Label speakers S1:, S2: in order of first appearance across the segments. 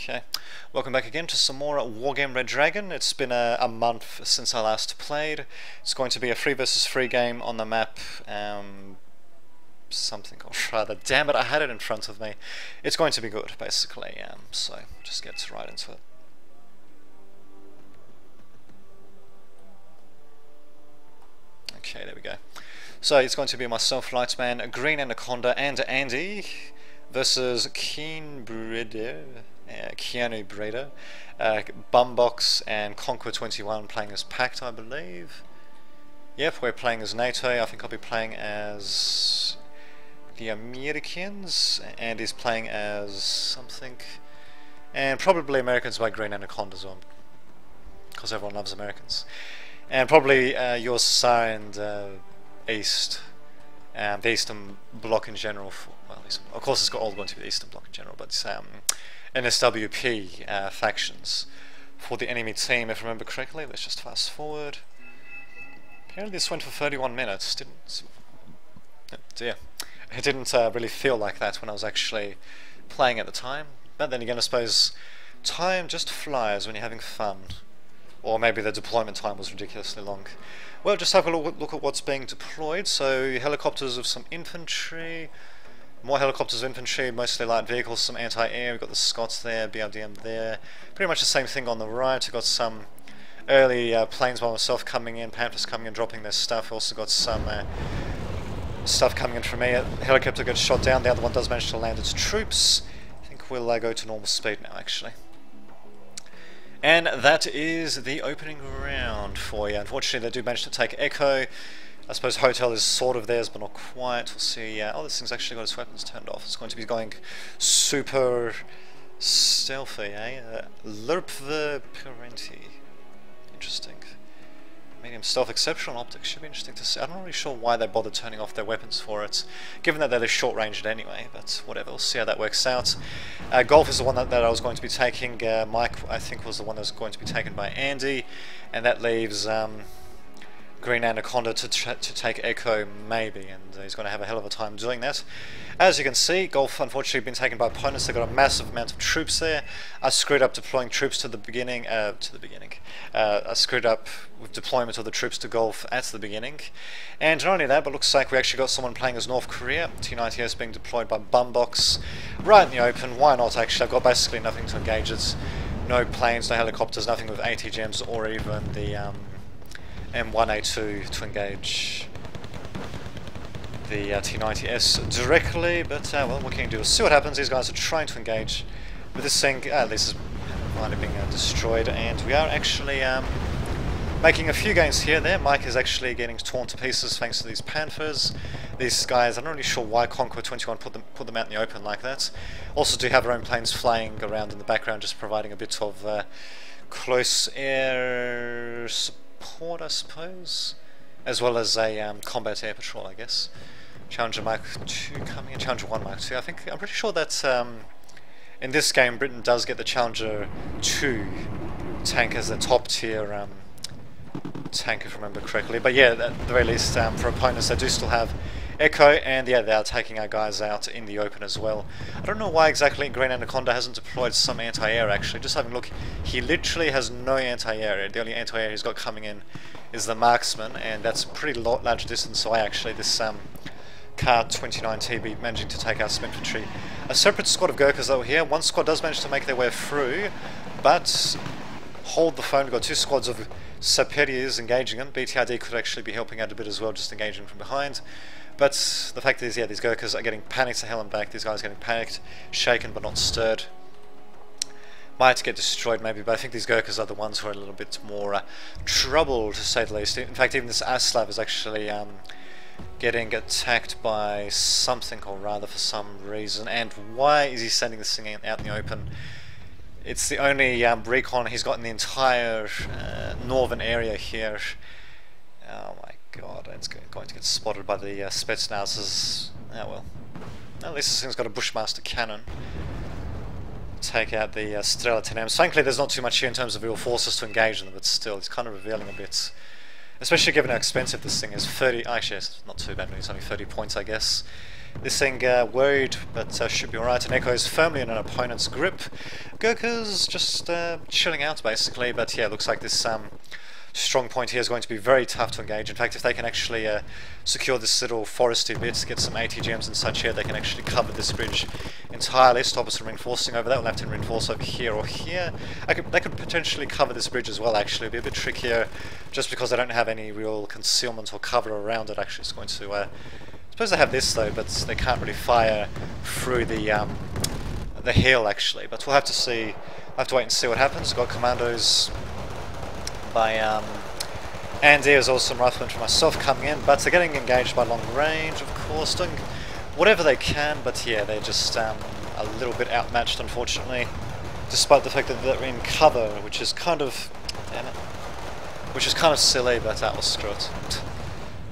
S1: Okay, welcome back again to some more Wargame Red Dragon. It's been a month since I last played. It's going to be a 3 versus 3 game on the map, something or rather, damn it, I had it in front of me. It's going to be good, basically, so just get right into it. Okay, there we go. So it's going to be myself, Lightman, Green Anaconda, and Andy versus Keanu Breder, Bumbox, and Conquer 21 playing as Pact, I believe. Yep, we're playing as NATO. I think I'll be playing as the Americans, and he's playing as something, and probably Americans by Green Anaconda as well, because everyone loves Americans. And probably yours, Sar, and East, the Eastern Bloc in general. Well, of course, it's all going to be the Eastern Bloc in general, but NSWP factions for the enemy team, if I remember correctly. Let's just fast forward. Apparently, this went for 31 minutes. Oh dear, it didn't really feel like that when I was actually playing at the time. But then again, I suppose time just flies when you're having fun. Or maybe the deployment time was ridiculously long. Well, just have a look at what's being deployed. So helicopters with some infantry, more helicopters of infantry, mostly light vehicles, some anti-air. We've got the Scots there, BRDM there. Pretty much the same thing on the right. We've got some early planes by myself coming in, Panthers coming in, dropping their stuff. Also got some stuff coming in from me. A helicopter gets shot down. The other one does manage to land its troops. I think we'll go to normal speed now, actually. And that is the opening round for you. Unfortunately, they do manage to take Echo. I suppose Hotel is sort of theirs, but not quite. We'll see. Oh, this thing's actually got its weapons turned off. It's going to be going super stealthy, eh? Lerp the Parenti. Interesting. Medium stealth, exceptional optics. Should be interesting to see. I'm not really sure why they bothered turning off their weapons for it, given that they're short ranged anyway, but whatever, we'll see how that works out. Golf is the one that I was going to be taking. Mike, I think, was the one that was going to be taken by Andy, and that leaves Green Anaconda to take Echo, maybe, and he's going to have a hell of a time doing that. As you can see, Golf unfortunately been taken by opponents. They've got a massive amount of troops there. I screwed up deploying troops to the beginning. I screwed up with deployment of the troops to Golf at the beginning. And not only that, but looks like we actually got someone playing as North Korea. T-90S being deployed by Bumbox right in the open. Why not, actually? I've got basically nothing to engage. It's no planes, no helicopters, nothing with ATGMs or even the M1A2 to engage the T-90S directly, but well, what can you do? We'll see what happens. These guys are trying to engage with this thing. This is finally being destroyed, and we are actually making a few gains here and there. Mike is actually getting torn to pieces thanks to these Panthers. These guys, I'm not really sure why Conquer 21 put them out in the open like that. Also do have our own planes flying around in the background, just providing a bit of close air support, I suppose, as well as a combat air patrol, I guess. Challenger Mark 2 coming in, Challenger 1 Mark 2. I'm pretty sure that in this game Britain does get the Challenger 2 tank as the top tier tank, if I remember correctly. But yeah, at the very least, for opponents, they do still have Echo, and yeah, they are taking our guys out in the open as well. I don't know why exactly Green Anaconda hasn't deployed some anti-air, actually. Just having a look, he literally has no anti-air. The only anti-air he's got coming in is the Marksman, and that's a pretty large distance away, actually. This Car 29 TB managing to take out some infantry. A separate squad of Gurkhas over here. One squad does manage to make their way through, but hold the phone. We've got two squads of Saperiers engaging them. BTRD could actually be helping out a bit as well, just engaging from behind. But the fact is, yeah, these Gurkhas are getting panicked to hell and back. These guys are getting panicked, shaken but not stirred. Might get destroyed maybe, but I think these Gurkhas are the ones who are a little bit more trouble, to say the least. In fact, even this Aslav is actually getting attacked by something, or rather for some reason. And why is he sending this thing out in the open? It's the only recon he's got in the entire northern area here. Oh my god, it's going to get spotted by the Spetsnazers. Oh well. At least this thing's got a Bushmaster cannon. Take out the Strela 10Ms. Frankly, there's not too much here in terms of real forces to engage in them, but still, it's kind of revealing a bit. Especially given how expensive this thing is. 30, actually, it's not too bad, it's only 30 points, I guess. This thing worried, but should be alright. And Echo is firmly in an opponent's grip. Gurkha's just chilling out basically, but yeah, looks like this strong point here is going to be very tough to engage. In fact, if they can actually secure this little foresty bit, get some ATGMs and such here, they can actually cover this bridge entirely, stop us from reinforcing over that. We'll have to reinforce over here or here. They could potentially cover this bridge as well, actually. It'll be a bit trickier just because they don't have any real concealment or cover around it. Actually, it's going to... I suppose they have this though, but they can't really fire through the hill actually. But we'll have to see. We'll have to wait and see what happens. We've got commandos by Andy. There's also some riflemen for myself coming in, but they're getting engaged by long range, of course, doing whatever they can. But yeah, they're just a little bit outmatched, unfortunately, despite the fact that they're in cover, which is kind of, damn it, which is kind of silly. But we'll screw it.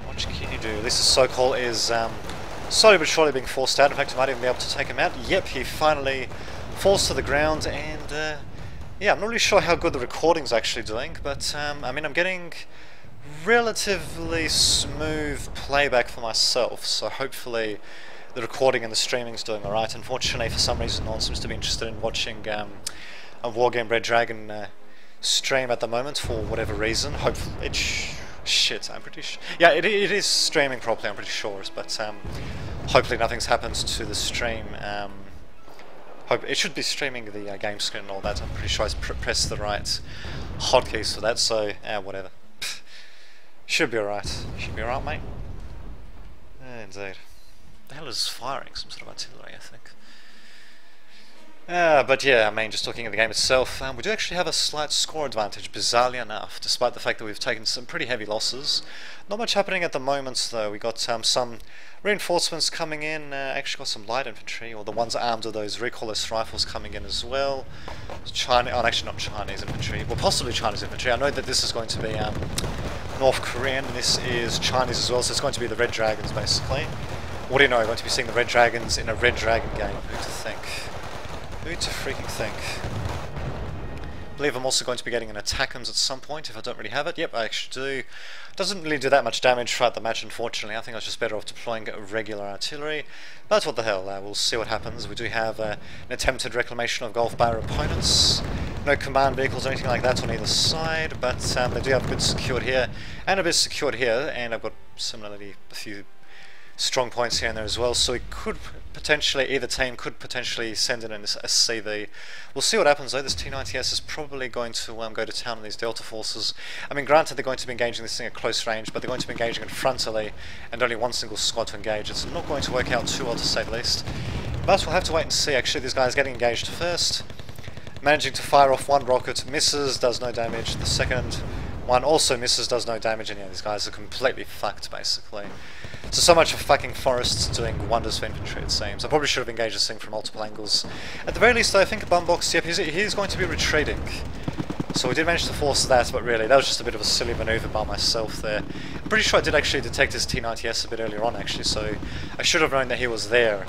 S1: What can you do? At least the so-called is slowly but surely being forced out. In fact, I might even be able to take him out. Yep, he finally falls to the ground, and yeah, I'm not really sure how good the recording's actually doing, but I mean, I'm getting relatively smooth playback for myself, so hopefully the recording and the streaming's doing alright. Unfortunately, for some reason, no one seems to be interested in watching a Wargame Red Dragon stream at the moment for whatever reason. Hopefully, shit, I'm pretty sure. Yeah, it is streaming properly, I'm pretty sure, but hopefully nothing's happened to the stream. It should be streaming the game screen and all that. I'm pretty sure I pressed the right hotkeys for that, so whatever. Should be alright. Should be alright, mate. Indeed. The hell is firing? Some sort of artillery, I think. But yeah, I mean, just looking at the game itself, we do actually have a slight score advantage, bizarrely enough, despite the fact that we've taken some pretty heavy losses. Not much happening at the moment, though. We got some reinforcements coming in, actually got some light infantry, or the ones armed with those recoilless rifles coming in as well. Actually not Chinese infantry, well, possibly Chinese infantry. I know that this is going to be North Korean, and this is Chinese as well, so it's going to be the Red Dragons, basically. What do you know, we're going to be seeing the Red Dragons in a Red Dragon game. Who to think? Who to freaking think? I believe I'm also going to be getting an attackums at some point if I don't really have it. Yep, I actually do. Doesn't really do that much damage throughout the match, unfortunately. I think I was just better off deploying regular artillery. But what the hell, we'll see what happens. We do have an attempted reclamation of Gulf by our opponents. No command vehicles or anything like that on either side, but they do have a bit secured here and a bit secured here, and I've got similarly a few strong points here and there as well, so we could potentially, either team could potentially send in a CV. We'll see what happens though. This T-90S is probably going to go to town on these Delta forces. I mean, granted they're going to be engaging this thing at close range, but they're going to be engaging it frontally and only one single squad to engage. It's not going to work out too well, to say the least. But we'll have to wait and see. Actually, this guy's getting engaged first, managing to fire off one rocket, misses, does no damage. The second one also misses, does no damage, and yeah, these guys are completely fucked, basically. So much for fucking forests doing wonders for infantry, it seems. I probably should have engaged this thing from multiple angles. At the very least, though, I think Bumbox, yep, he's going to be retreating. So we did manage to force that, but really, that was just a bit of a silly maneuver by myself there. I'm pretty sure I did actually detect his T-90S a bit earlier on, actually, so I should have known that he was there.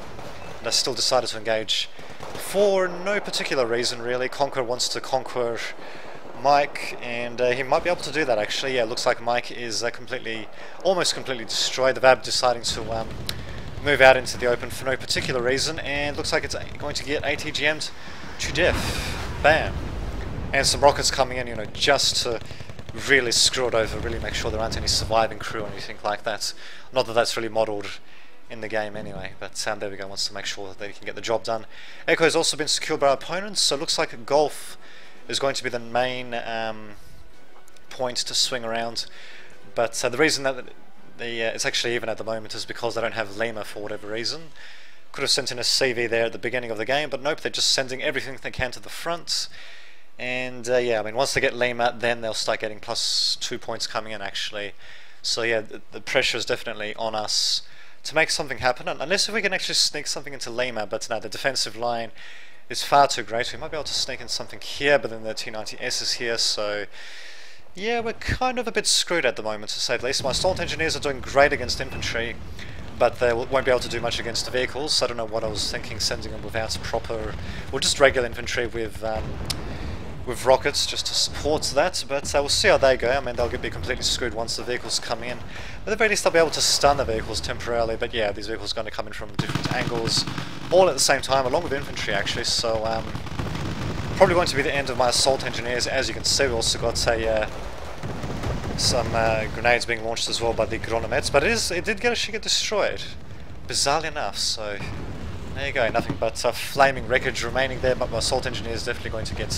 S1: And I still decided to engage for no particular reason, really. Conquer wants to conquer Mike, and he might be able to do that, actually. Yeah, it looks like Mike is almost completely destroyed. The VAB deciding to move out into the open for no particular reason, and looks like it's going to get ATGM'd to death. Bam. And some rockets coming in, you know, just to really screw it over, really make sure there aren't any surviving crew or anything like that. Not that that's really modelled in the game anyway, but there we go, wants to make sure that he can get the job done. Echo has also been secured by our opponents, so it looks like a Golf is going to be the main point to swing around, but the reason that it's actually even at the moment is because they don't have Lima for whatever reason. Could have sent in a CV there at the beginning of the game, but nope, they're just sending everything they can to the front. And yeah, I mean, once they get Lima, then they'll start getting +2 points coming in, actually. So yeah, the pressure is definitely on us to make something happen, unless if we can actually sneak something into Lima. But no, the defensive line is far too great. We might be able to sneak in something here, but then the T-90S is here, so yeah, we're kind of a bit screwed at the moment, to say the least. My assault engineers are doing great against infantry, but they won't be able to do much against the vehicles, so I don't know what I was thinking, sending them without proper, well, just regular infantry with with rockets just to support that, but we'll see how they go. I mean, they'll be completely screwed once the vehicles come in. At the very least, they'll be able to stun the vehicles temporarily, but yeah, these vehicles are going to come in from different angles, all at the same time, along with infantry actually, so probably going to be the end of my assault engineers. As you can see, we also got some grenades being launched as well by the Gronomets, but it did actually get destroyed, bizarrely enough, so there you go, nothing but flaming wreckage remaining there, but my assault engineer is definitely going to get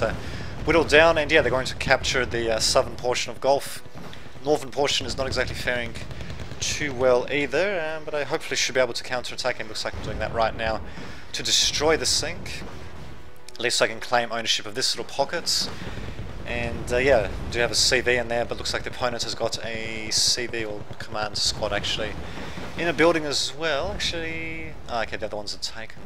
S1: whittled down, and yeah, they're going to capture the southern portion of Gulf. Northern portion is not exactly faring too well either, but I hopefully should be able to counter-attack, and looks like I'm doing that right now to destroy this thing. At least I can claim ownership of this little pocket. And yeah, do have a CV in there, but looks like the opponent has got a CV or command squad actually in a building as well. Actually, okay, the other ones are taken.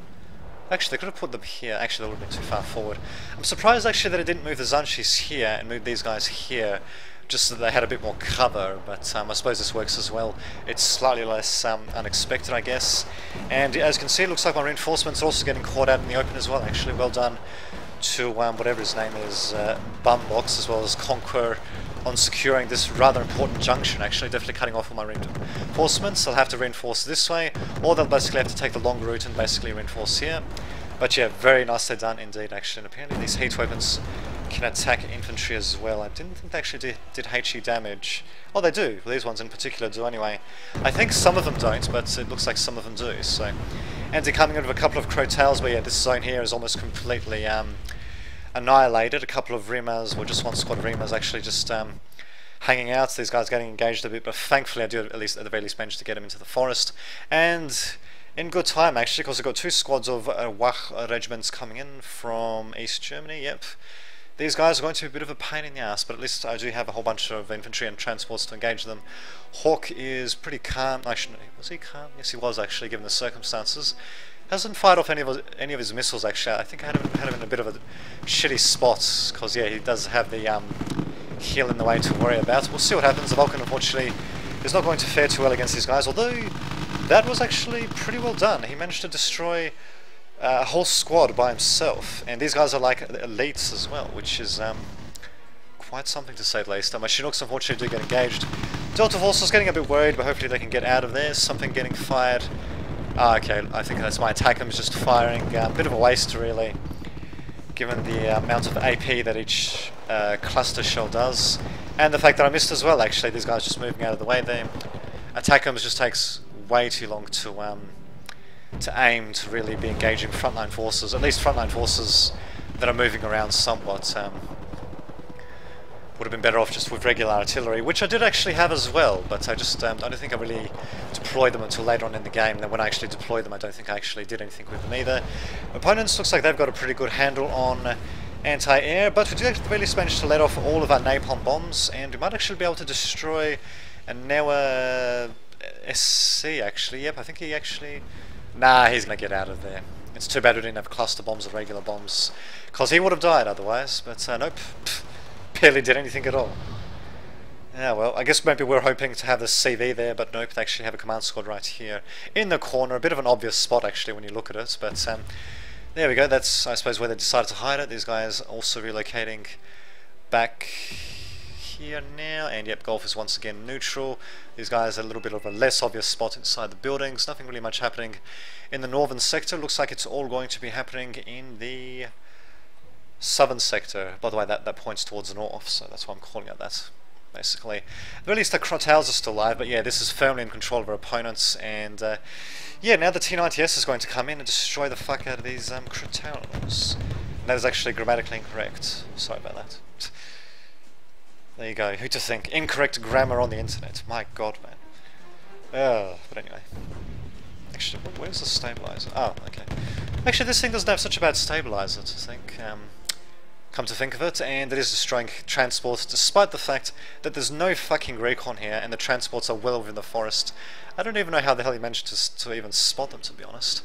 S1: Actually, they could have put them here. Actually, that would have been too far forward. I'm surprised actually that it didn't move the Zanshis here and move these guys here, just so that they had a bit more cover, but I suppose this works as well. It's slightly less unexpected, I guess. And as you can see, it looks like my reinforcements are also getting caught out in the open as well, actually. Well done to whatever his name is, Bumbox, as well as Conquer, on securing this rather important junction, actually. Definitely cutting off all my reinforcements. They'll have to reinforce this way, or they'll basically have to take the long route and basically reinforce here. But yeah, very nicely done indeed, actually. And apparently these heat weapons can attack infantry as well. I didn't think they actually did HE damage. Oh, they do. Well, these ones in particular do anyway. I think some of them don't, but it looks like some of them do. So, and they're coming in with a couple of Crotales, but yeah, this zone here is almost completely annihilated. A couple of Rimas, or just one squad of Rimas actually just hanging out. These guys getting engaged a bit, but thankfully I do at the very least manage to get them into the forest. And in good time actually, because I've got two squads of Wach regiments coming in from East Germany. Yep. These guys are going to be a bit of a pain in the ass, but at least I do have a whole bunch of infantry and transports to engage them. Hawk is pretty calm. Actually, was he calm? Yes, he was actually, given the circumstances. Hasn't fired off any of his missiles actually. I think I had him in a bit of a shitty spot, because yeah, he does have the heal in the way to worry about. We'll see what happens. The Vulcan, unfortunately, is not going to fare too well against these guys, although that was actually pretty well done. He managed to destroy a whole squad by himself, and these guys are like elites as well, which is quite something to say the least. My Chinooks unfortunately do get engaged. Delta Force is getting a bit worried, but hopefully they can get out of there. Something getting fired. Okay, I think that's my attackers just firing. A bit of a waste really, given the amount of AP that each cluster shell does, and the fact that I missed as well actually. These guys just moving out of the way there. Attackers just takes way too long to aim to really be engaging frontline forces, at least frontline forces that are moving around somewhat. Would have been better off just with regular artillery, which I did actually have as well, but I just I don't think I really deployed them until later on in the game. And then when I actually deployed them, I don't think I actually did anything with them either. Opponents looks like they've got a pretty good handle on anti-air, but we do at the very least manage to let off all of our napalm bombs, and we might actually be able to destroy a Newa SC actually. Yep, I think he actually... Nah, he's going to get out of there. It's too bad we didn't have cluster bombs or regular bombs, because he would have died otherwise, but nope. Pfft, barely did anything at all. Yeah, well, I guess maybe we're hoping to have the CV there, but nope, they actually have a command squad right here in the corner. A bit of an obvious spot actually when you look at it, but there we go. That's, I suppose, where they decided to hide it. These guys also relocating back here now, and yep, Gulf is once again neutral. These guys are a little bit of a less obvious spot inside the buildings. Nothing really much happening in the northern sector. Looks like it's all going to be happening in the southern sector. By the way, that points towards the north, so that's why I'm calling it that, basically. At least the Crotales are still alive, but yeah, this is firmly in control of our opponents, and yeah, now the T-90S is going to come in and destroy the fuck out of these Crotales. That is actually grammatically incorrect. Sorry about that. There you go. Who to think? Incorrect grammar on the internet. My god, man. But anyway. Actually, where's the stabilizer? Oh, okay. Actually, this thing doesn't have such a bad stabilizer, to think. Come to think of it, and it is destroying transports, despite the fact that there's no fucking recon here, and the transports are well within the forest. I don't even know how the hell he managed to even spot them, to be honest.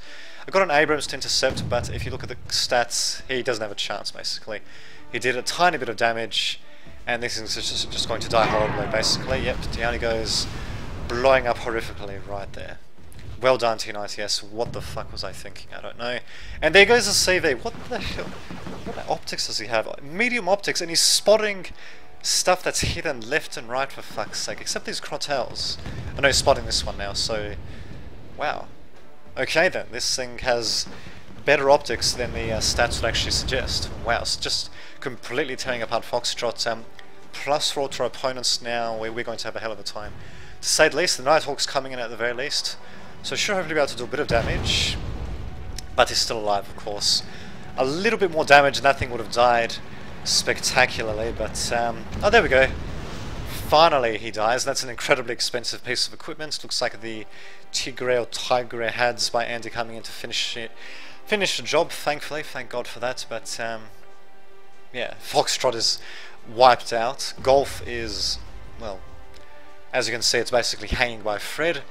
S1: I got an Abrams to intercept, but if you look at the stats, he doesn't have a chance, basically. He did a tiny bit of damage, and this thing's just going to die horribly, basically. Yep, Tiani goes blowing up horrifically right there. Well done, T90S. What the fuck was I thinking? I don't know. And there goes the CV. What the hell? What optics does he have? Medium optics, and he's spotting stuff that's hidden left and right, for fuck's sake. Except these crotels. I know he's spotting this one now, so... Wow. Okay then, this thing has better optics than the stats would actually suggest. Wow, it's just completely tearing apart Foxtrot. +4 to our opponents now, we're going to have a hell of a time. To say the least, the Nighthawk's coming in at the very least. So should hopefully be able to do a bit of damage. But he's still alive, of course. A little bit more damage and that thing would have died spectacularly, but... oh, there we go. Finally he dies. That's an incredibly expensive piece of equipment. Looks like the Tigre or Tigre Hads by Andy coming in to finish the job, thankfully. Thank God for that, but... yeah, Foxtrot is wiped out. Golf is, well, as you can see, it's basically hanging by a thread.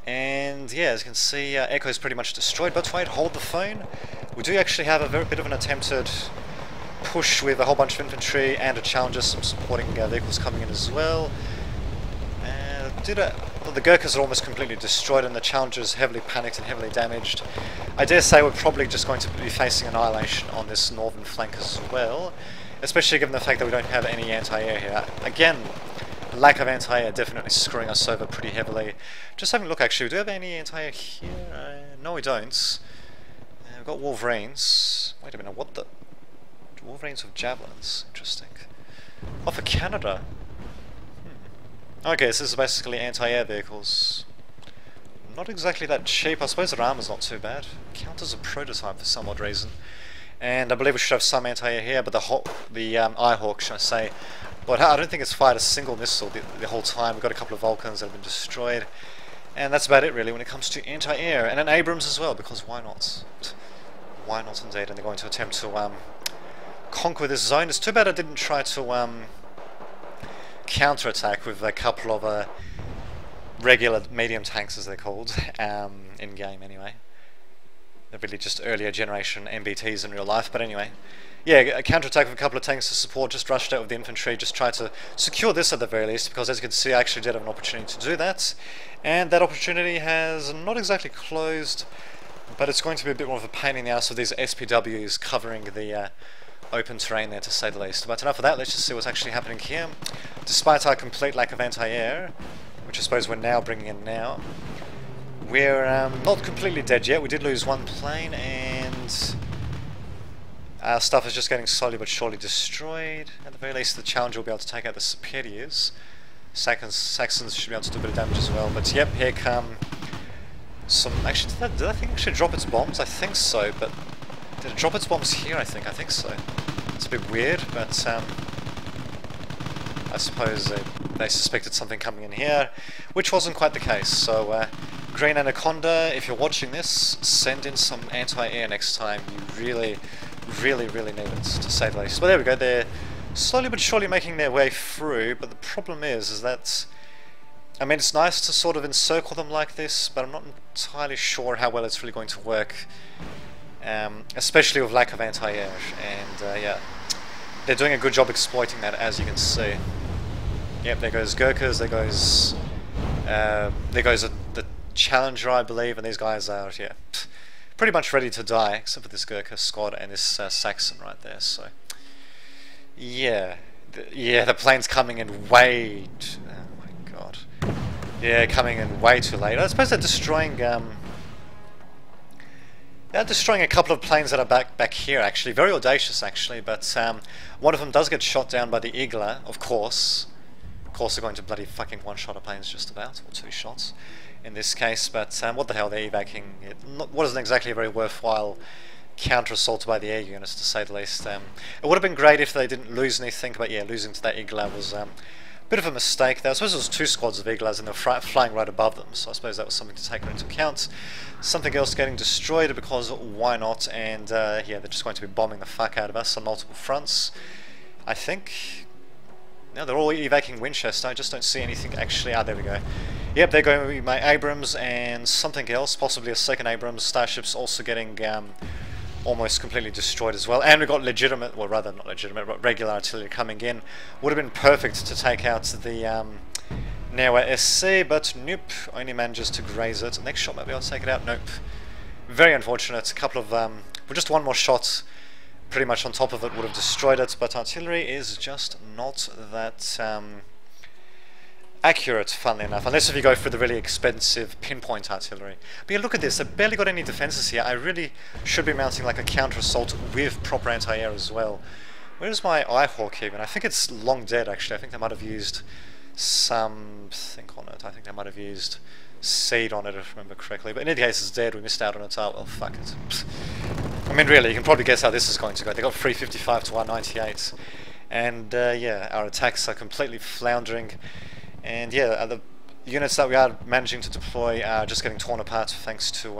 S1: And yeah, as you can see, Echo is pretty much destroyed. But wait, hold the phone. We do actually have a very bit of an attempted push with a whole bunch of infantry and a Challenger, some supporting vehicles coming in as well. Well, the Gurkhas are almost completely destroyed and the Challenger is heavily panicked and heavily damaged. I dare say we're probably just going to be facing annihilation on this northern flank as well, especially given the fact that we don't have any anti-air here. Again, lack of anti-air definitely screwing us over pretty heavily. Just having a look, actually, do we have any anti-air here? No, we don't. We've got Wolverines. Wait a minute, what the... Wolverines with javelins. Interesting. Oh, for Canada. Okay, so this is basically anti-air vehicles. Not exactly that cheap. I suppose their armor's not too bad. Count as a prototype for some odd reason. And I believe we should have some anti-air here, but the Eyehawk, should I say, but I don't think it's fired a single missile the whole time. We've got a couple of Vulcans that have been destroyed. And that's about it really when it comes to anti-air. And an Abrams as well, because why not? Why not indeed? And they're going to attempt to conquer this zone. It's too bad I didn't try to counter-attack with a couple of regular medium tanks, as they're called, in-game anyway. They're really just earlier generation MBTs in real life, but anyway. Yeah, a counter-attack with a couple of tanks to support, just rushed out with the infantry, just tried to secure this at the very least, because as you can see I actually did have an opportunity to do that, and that opportunity has not exactly closed, but it's going to be a bit more of a pain in the ass with these SPWs covering the open terrain there, to say the least. But enough of that, let's just see what's actually happening here. Despite our complete lack of anti-air, which I suppose we're now bringing in now, we're not completely dead yet. We did lose one plane, and our stuff is just getting slowly but surely destroyed. At the very least, the Challenger will be able to take out the Superiors. Saxons should be able to do a bit of damage as well. But yep, here come some... Actually, did that thing actually drop its bombs? I think so, but... Did it drop its bombs here? I think so. It's a bit weird, but I suppose they suspected something coming in here, which wasn't quite the case. So, Green Anaconda, if you're watching this, send in some anti-air next time. You really need it, to say the least. But there we go, they're slowly but surely making their way through, but the problem is that, I mean, it's nice to sort of encircle them like this, but I'm not entirely sure how well it's really going to work, especially with lack of anti-air, and yeah, they're doing a good job exploiting that, as you can see. Yep, there goes Gurkhas, there goes the Challenger, I believe, and these guys are, yeah, pretty much ready to die, except for this Gurkha squad and this Saxon right there. So, yeah, the plane's coming in way. Oh my god, yeah, coming in way too late. I suppose they're destroying. They're destroying a couple of planes that are back here. Actually, very audacious, actually. But one of them does get shot down by the Eagler, of course. Of course, they're going to bloody fucking one-shot planes, just about, or two shots in this case, but what the hell, they're evacuating it. Wasn't exactly a very worthwhile counter-assault by the air units, to say the least. It would have been great if they didn't lose anything, but yeah, losing to that Eagler was a bit of a mistake there. I suppose it was two squads of Eaglers and they were flying right above them, so I suppose that was something to take into account. Something else getting destroyed, because why not, and yeah, they're just going to be bombing the fuck out of us on multiple fronts, I think. No, they're all evacuating Winchester. I just don't see anything actually. Ah, there we go. Yep, they're going to be my Abrams and something else, possibly a second Abrams. Starship's also getting almost completely destroyed as well. And we've got legitimate, well, rather not legitimate, but regular artillery coming in. Would have been perfect to take out the Now SC, but nope, only manages to graze it. Next shot, maybe I'll take it out. Nope. Very unfortunate. A couple of well, just one more shot, pretty much on top of it, would have destroyed it. But artillery is just not that accurate, funnily enough, unless if you go for the really expensive pinpoint artillery. But yeah, look at this. I barely got any defenses here. I really should be mounting like a counter assault with proper anti-air as well. Where's my Eyehawk even? I think it's long dead actually. I think they might have used something on it. I think they might have used seed on it, if I remember correctly. But in any case, it's dead. We missed out on it. Oh, well, fuck it. I mean, really, you can probably guess how this is going to go. They got 355 to 198. And, yeah, our attacks are completely floundering. And, yeah, the units that we are managing to deploy are just getting torn apart thanks to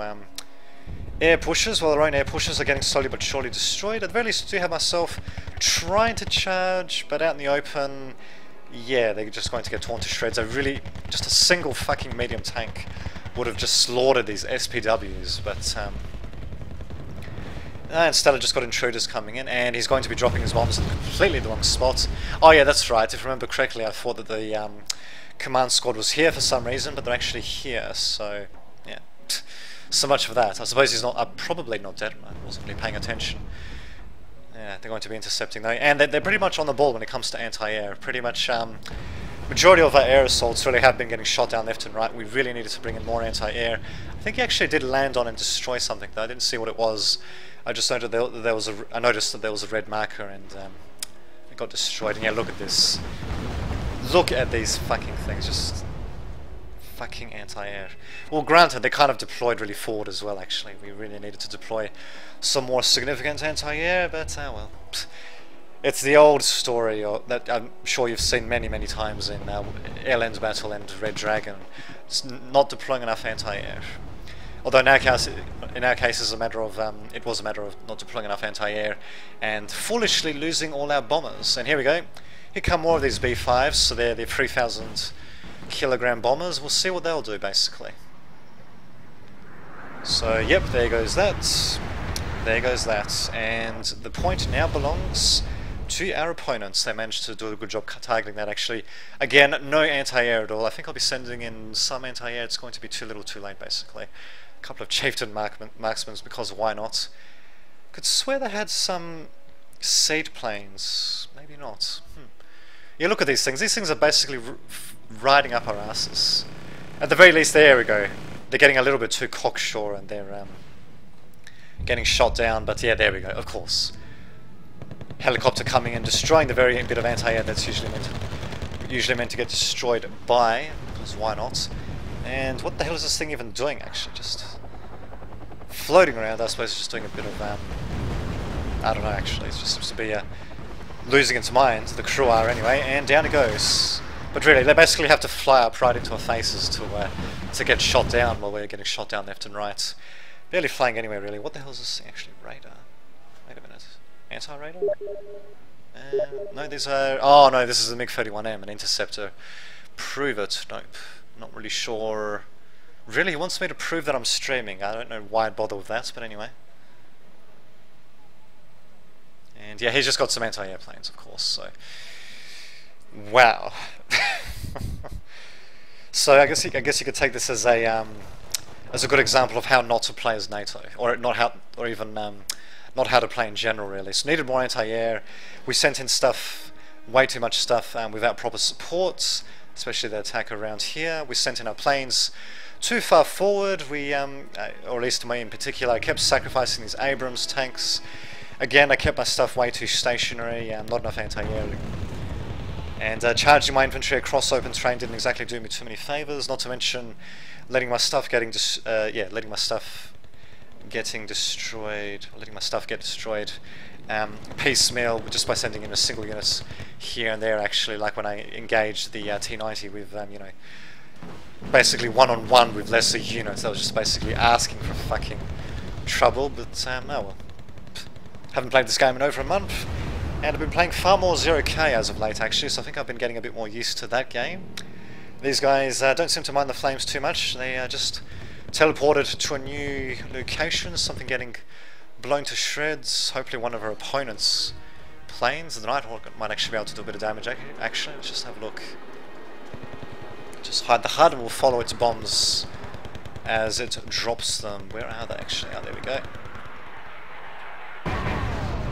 S1: air pushes, while their own air pushes are getting slowly but surely destroyed. At the very least, I do have myself trying to charge, but out in the open, yeah, they're just going to get torn to shreds. Just a single fucking medium tank would have just slaughtered these SPWs, but instead I just got intruders coming in, and he's going to be dropping his bombs in completely the wrong spot. Oh yeah, that's right, if I remember correctly, I thought that the command squad was here for some reason, but they're actually here, so yeah. So much for that. I suppose he's not, probably not dead, I wasn't really paying attention. Yeah, they're going to be intercepting though, and they're pretty much on the ball when it comes to anti-air. Pretty much, majority of our air assaults really have been getting shot down left and right. We really needed to bring in more anti-air. I think he actually did land on and destroy something though. I didn't see what it was. I just noted I noticed that there was a red marker and it got destroyed. And yeah, look at this. Look at these fucking things, just fucking anti-air. Well, granted, they kind of deployed really forward as well, actually. We really needed to deploy some more significant anti-air, but, well. It's the old story that I'm sure you've seen many, many times in Airlands Battle and Red Dragon. It's not deploying enough anti-air. Although in our case, it was a matter of not deploying enough anti-air and foolishly losing all our bombers. And here we go. Here come more of these B5s, so they're the 3,000 kilogram bombers. We'll see what they'll do, basically. So, yep, there goes that. There goes that. And the point now belongs to our opponents. They managed to do a good job targeting that, actually. Again, no anti-air at all. I think I'll be sending in some anti-air. It's going to be too little too late, basically. A couple of chieftain marksmen, because why not? Could swear they had some seed planes. Maybe not. Yeah, look at these things. These things are basically riding up our asses. At the very least, there we go. They're getting a little bit too cocksure and they're getting shot down, but yeah, there we go, of course. Helicopter coming and destroying the very bit of anti-air that's usually meant to get destroyed by, because why not? And what the hell is this thing even doing, actually? Just floating around. I suppose it's just doing a bit of, I don't know, actually. It just seems to be losing its mind. The crew are anyway, and down it goes. But really, they basically have to fly up right into our faces to get shot down while we're getting shot down left and right. Barely flying anywhere, really. What the hell is this thing, actually? Radar? Wait a minute. Anti-radar? No, these are... Oh, no, this is the MiG-31M, an interceptor. Prove it. Nope. Not really sure. Really, he wants me to prove that I'm streaming. I don't know why I'd bother with that, but anyway. And yeah, he's just got some anti-air planes, of course, so... Wow. So I guess you could take this as a good example of how not to play as NATO, or not how to play in general, really. So needed more anti-air. We sent in stuff, way too much stuff, without proper support, especially the attack around here. We sent in our planes too far forward. We, or at least me in particular, I kept sacrificing these Abrams tanks. Again, I kept my stuff way too stationary, not enough anti-air. And charging my infantry across open terrain didn't exactly do me too many favours. Not to mention letting my stuff get destroyed, letting my stuff get destroyed piecemeal, just by sending in a single unit here and there. Actually, like when I engaged the T90 with you know, basically one-on-one with lesser units. That was just basically asking for fucking trouble. But oh well. Haven't played this game in over a month. And I've been playing far more 0k as of late, actually, so I think I've been getting a bit more used to that game. These guys don't seem to mind the flames too much. They just teleported to a new location, something getting blown to shreds. Hopefully one of our opponent's planes. The Nighthawk might actually be able to do a bit of damage, actually. Let's just have a look. Just hide the HUD and we'll follow its bombs as it drops them. Where are they actually? Oh, there we go.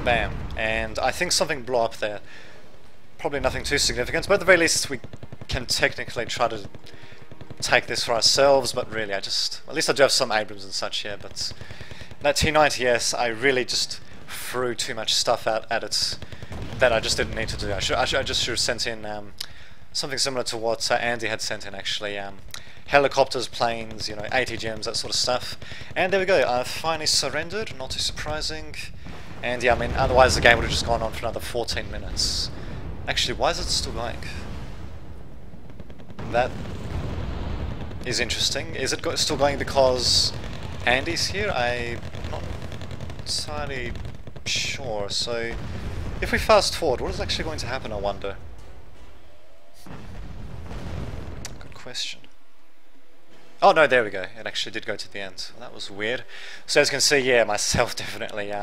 S1: Bam. And I think something blew up there. Probably nothing too significant, but at the very least we can technically try to take this for ourselves, but really at least I do have some Abrams and such here, but that T90S, I really just threw too much stuff out at it that I just didn't need to do. I just should have sent in something similar to what Andy had sent in actually. Helicopters, planes, you know, ATGMs, that sort of stuff. And there we go, I finally surrendered, not too surprising. And yeah, I mean, otherwise the game would have just gone on for another 14 minutes. Actually, why is it still going? That is interesting. Is it still going because Andy's here? I'm not entirely sure. So, if we fast forward, what is actually going to happen, I wonder? Good question. Oh no, there we go. It actually did go to the end. Well, that was weird. So as you can see, yeah, myself definitely,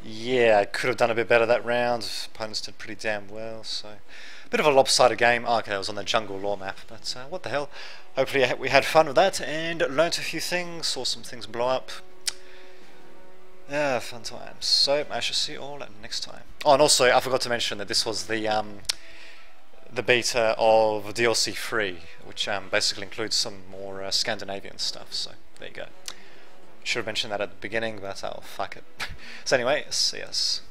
S1: yeah, I could have done a bit better that round. Opponents did pretty damn well, so... Bit of a lopsided game. Oh, okay, I was on the jungle lore map, but what the hell. Hopefully we had fun with that and learnt a few things, saw some things blow up. Yeah, fun times. So, I shall see you all next time. Oh, and also, I forgot to mention that this was the beta of DLC 3, which basically includes some more Scandinavian stuff, so there you go. Should have mentioned that at the beginning, but oh, fuck it. So anyway, see us.